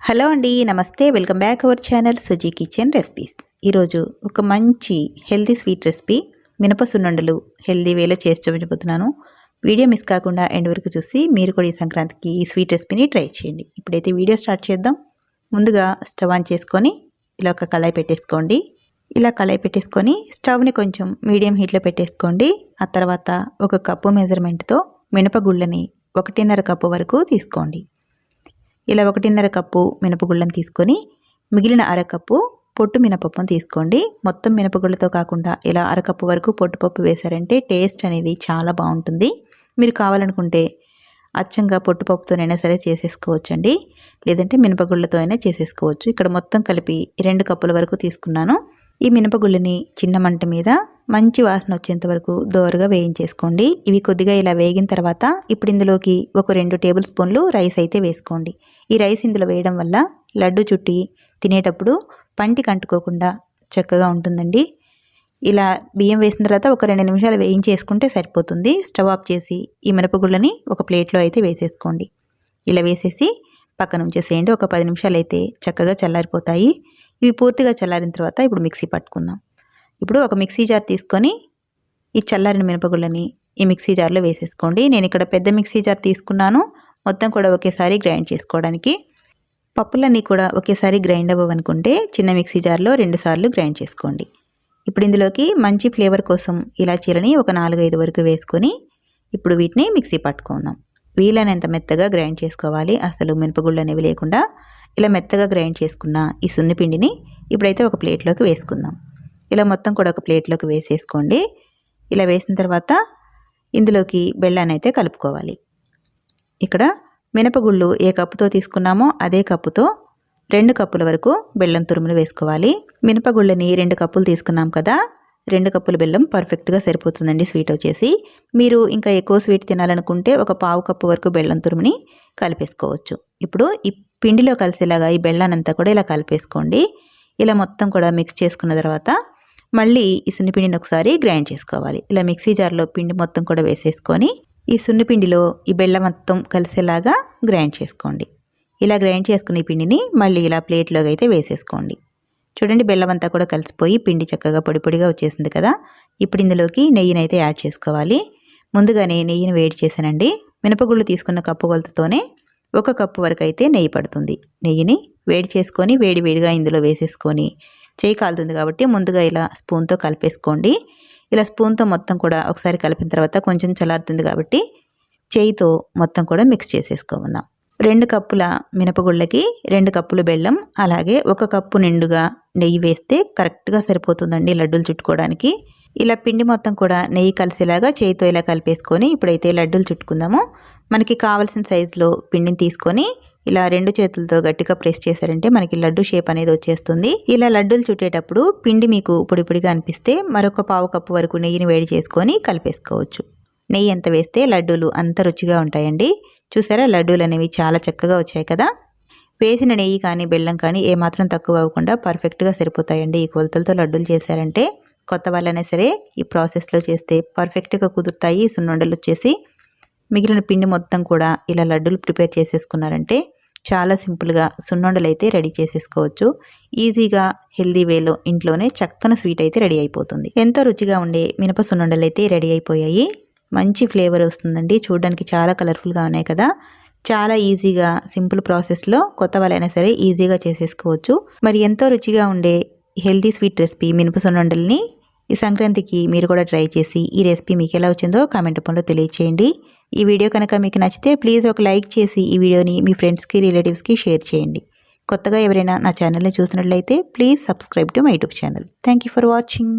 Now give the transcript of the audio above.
Hello అండి, నమస్తే. Welcome back our channel Suji kitchen recipes. ఈరోజు ఒక మంచి హెల్తీ స్వీట్ రెసిపీ మినప సున్నుండలు హెల్తీ వేలో చేసి చూపించబోతున్నాను. వీడియో మిస్ కాకుండా ఎండ్ వరకు చూసి మీరు కూడా ఈ సంక్రాంతికి ఈ స్వీట్ రెసిపీని ట్రై చేయండి. ఇప్పుడైతే వీడియో స్టార్ట్ చేద్దాం. ముందుగా స్టవ్ ఆన్ చేసుకొని ఇలా ఒక కళాయి పెట్టేసుకోండి. ఇలా కళాయి పెట్టేసుకొని స్టవ్ని కొంచెం మీడియం హీట్లో పెట్టేసుకోండి. ఆ తర్వాత ఒక కప్పు మెజర్మెంట్తో మినపగుళ్ళని 1.5 కప్పు వరకు తీసుకోండి. ఇలా 1.5 కప్పు మినపగుళ్ళని తీసుకొని మిగిలిన అరకప్పు పొట్టు మినపప్పును తీసుకోండి. మొత్తం మినపగుళ్ళతో కాకుండా ఇలా అరకప్పు వరకు పొట్టుపప్పు వేశారంటే టేస్ట్ అనేది చాలా బాగుంటుంది. మీరు కావాలనుకుంటే అచ్చంగా పొట్టుపప్పుతోనైనా సరే చేసేసుకోవచ్చండి, లేదంటే మినపగుళ్ళతో అయినా చేసేసుకోవచ్చు. ఇక్కడ మొత్తం కలిపి 2 కప్పుల వరకు తీసుకున్నాను. ఈ మినపగుళ్ళని చిన్న మంట మీద మంచి వాసన వచ్చేంత వరకు దోరగా వేయించేసుకోండి. ఇవి కొద్దిగా ఇలా వేగిన తర్వాత ఇప్పుడు ఇందులోకి ఒక 2 టేబుల్ స్పూన్లు రైస్ అయితే వేసుకోండి. ఈ రైస్ ఇందులో వేయడం వల్ల లడ్డు చుట్టి తినేటప్పుడు పంటికి అంటుకోకుండా చక్కగా ఉంటుందండి. ఇలా బియ్యం వేసిన తర్వాత ఒక 2 నిమిషాలు వేయించేసుకుంటే సరిపోతుంది. స్టవ్ ఆఫ్ చేసి ఈ మినపగుళ్ళని ఒక ప్లేట్లో అయితే వేసేసుకోండి. ఇలా వేసేసి పక్కన ఉంచేసేయండి. ఒక 10 నిమిషాలు అయితే చక్కగా చల్లారిపోతాయి. ఇవి పూర్తిగా చల్లారిన తర్వాత ఇప్పుడు మిక్సీ పట్టుకుందాం. ఇప్పుడు ఒక మిక్సీ జార్ తీసుకొని ఈ చల్లారిన మినపగుళ్ళని ఈ మిక్సీ జార్లో వేసేసుకోండి. నేను ఇక్కడ పెద్ద మిక్సీ జార్ తీసుకున్నాను, మొత్తం కూడా ఒకేసారి గ్రైండ్ చేసుకోవడానికి. పప్పులన్నీ కూడా ఒకేసారి గ్రైండ్ అవ్వనుకుంటే చిన్న మిక్సీ జార్లో 2 సార్లు గ్రైండ్ చేసుకోండి. ఇప్పుడు ఇందులోకి మంచి ఫ్లేవర్ కోసం ఇలాచీలని ఒక 4-5 వరకు వేసుకొని ఇప్పుడు వీటిని మిక్సీ పట్టుకుందాం. వీలైనంత మెత్తగా గ్రైండ్ చేసుకోవాలి, అసలు మినపగుళ్ళు అనేవి లేకుండా. ఇలా మెత్తగా గ్రైండ్ చేసుకున్న ఈ సున్నిపిండిని ఇప్పుడైతే ఒక ప్లేట్లోకి వేసుకుందాం. ఇలా మొత్తం కూడా ఒక ప్లేట్లోకి వేసేసుకోండి. ఇలా వేసిన తర్వాత ఇందులోకి బెల్లాన్ని అయితే కలుపుకోవాలి. ఇక్కడ మినపగుళ్ళు ఏ కప్పుతో తీసుకున్నామో అదే కప్పుతో 2 కప్పుల వరకు బెల్లం తురుములు వేసుకోవాలి. మినపగుళ్ళని 2 కప్పులు తీసుకున్నాం కదా, 2 కప్పుల బెల్లం పర్ఫెక్ట్గా సరిపోతుందండి స్వీట్ వచ్చేసి. మీరు ఇంకా ఎక్కువ స్వీట్ తినాలనుకుంటే ఒక 1/2 కప్పు వరకు బెల్లం తురుముని కలిపేసుకోవచ్చు. ఇప్పుడు ఈ పిండిలో కలిసేలాగా ఈ బెల్లానంతా కూడా ఇలా కలిపేసుకోండి. ఇలా మొత్తం కూడా మిక్స్ చేసుకున్న తర్వాత మళ్ళీ ఈ సున్నిపిండిని ఒకసారి గ్రైండ్ చేసుకోవాలి. ఇలా మిక్సీ జార్లో పిండి మొత్తం కూడా వేసేసుకొని ఈ సున్నిపిండిలో ఈ బెల్లం మొత్తం కలిసేలాగా గ్రైండ్ చేసుకోండి. ఇలా గ్రైండ్ చేసుకునే పిండిని మళ్ళీ ఇలా ప్లేట్లోకి అయితే వేసేసుకోండి. చూడండి, బెల్లం అంతా కూడా కలిసిపోయి పిండి చక్కగా పొడి పొడిగా వచ్చేసింది కదా. ఇప్పుడు ఇందులోకి నెయ్యిని అయితే యాడ్ చేసుకోవాలి. ముందుగానే నెయ్యిని వేడి చేశానండి. మినపగుళ్ళు తీసుకున్న కప్పు కొలతతోనే 1 కప్పు వరకు అయితే నెయ్యి పడుతుంది. నెయ్యిని వేడి చేసుకొని వేడివేడిగా ఇందులో వేసేసుకొని చేయి కాలుతుంది కాబట్టి ముందుగా ఇలా స్పూన్తో కలిపేసుకోండి. ఇలా స్పూన్తో మొత్తం కూడా ఒకసారి కలిపిన తర్వాత కొంచెం చల్లారుతుంది కాబట్టి చేయితో మొత్తం కూడా మిక్స్ చేసేసుకుందాం. 2 కప్పుల మినపగుళ్ళకి 2 కప్పులు బెల్లం, అలాగే 1 కప్పు నిండుగా నెయ్యి వేస్తే కరెక్ట్గా సరిపోతుందండి లడ్డూలు చుట్టుకోవడానికి. ఇలా పిండి మొత్తం కూడా నెయ్యి కలిసేలాగా చేయితో ఇలా కలిపేసుకొని ఇప్పుడైతే లడ్డూలు చుట్టుకుందాము. మనకి కావాల్సిన సైజులో పిండిని తీసుకొని ఇలా 2 చేతులతో గట్టిగా ప్రెస్ చేశారంటే మనకి లడ్డు షేప్ అనేది వచ్చేస్తుంది. ఇలా లడ్డూలు చుట్టేటప్పుడు పిండి మీకు పొడి పొడిగా అనిపిస్తే మరొక 1/2 కప్పు వరకు నెయ్యిని వేడి చేసుకొని కలిపేసుకోవచ్చు. నెయ్యి ఎంత వేస్తే లడ్డూలు అంత రుచిగా ఉంటాయండి. చూసారా, లడ్డూలు అనేవి చాలా చక్కగా వచ్చాయి కదా. వేసిన నెయ్యి కానీ బెల్లం కానీ ఏమాత్రం తక్కువ అవ్వకుండా పర్ఫెక్ట్గా సరిపోతాయండి. ఈ కొలతలతో లడ్డూలు చేశారంటే కొత్త వాళ్ళైనా సరే ఈ ప్రాసెస్లో చేస్తే పర్ఫెక్ట్గా కుదురుతాయి సున్నుండలు వచ్చేసి. మిగిలిన పిండి మొత్తం కూడా ఇలా లడ్డూలు ప్రిపేర్ చేసేసుకున్నారంటే చాలా సింపుల్గా సున్నుండలు అయితే రెడీ చేసేసుకోవచ్చు. ఈజీగా హెల్దీ వేలో ఇంట్లోనే చక్కని స్వీట్ అయితే రెడీ అయిపోతుంది. ఎంతో రుచిగా ఉండే మినప సున్నుండలు అయితే రెడీ అయిపోయాయి. మంచి ఫ్లేవర్ వస్తుందండి, చూడడానికి చాలా కలర్ఫుల్గా ఉన్నాయి కదా. చాలా ఈజీగా సింపుల్ ప్రాసెస్లో కొత్త వాళ్ళైనా సరే ఈజీగా చేసేసుకోవచ్చు. మరి ఎంతో రుచిగా ఉండే హెల్దీ స్వీట్ రెసిపీ మినప సున్నుండల్ని ఈ సంక్రాంతికి మీరు కూడా ట్రై చేసి ఈ రెసిపీ మీకు ఎలా వచ్చిందో కామెంట్ రూపంలో తెలియచేయండి. ఈ వీడియో కనుక మీకు నచ్చితే ప్లీజ్ ఒక లైక్ చేసి ఈ వీడియోని మీ ఫ్రెండ్స్కి రిలేటివ్స్కి షేర్ చేయండి. కొత్తగా ఎవరైనా నా ఛానల్ని చూసినట్లయితే please subscribe to my YouTube channel. Thank you for watching.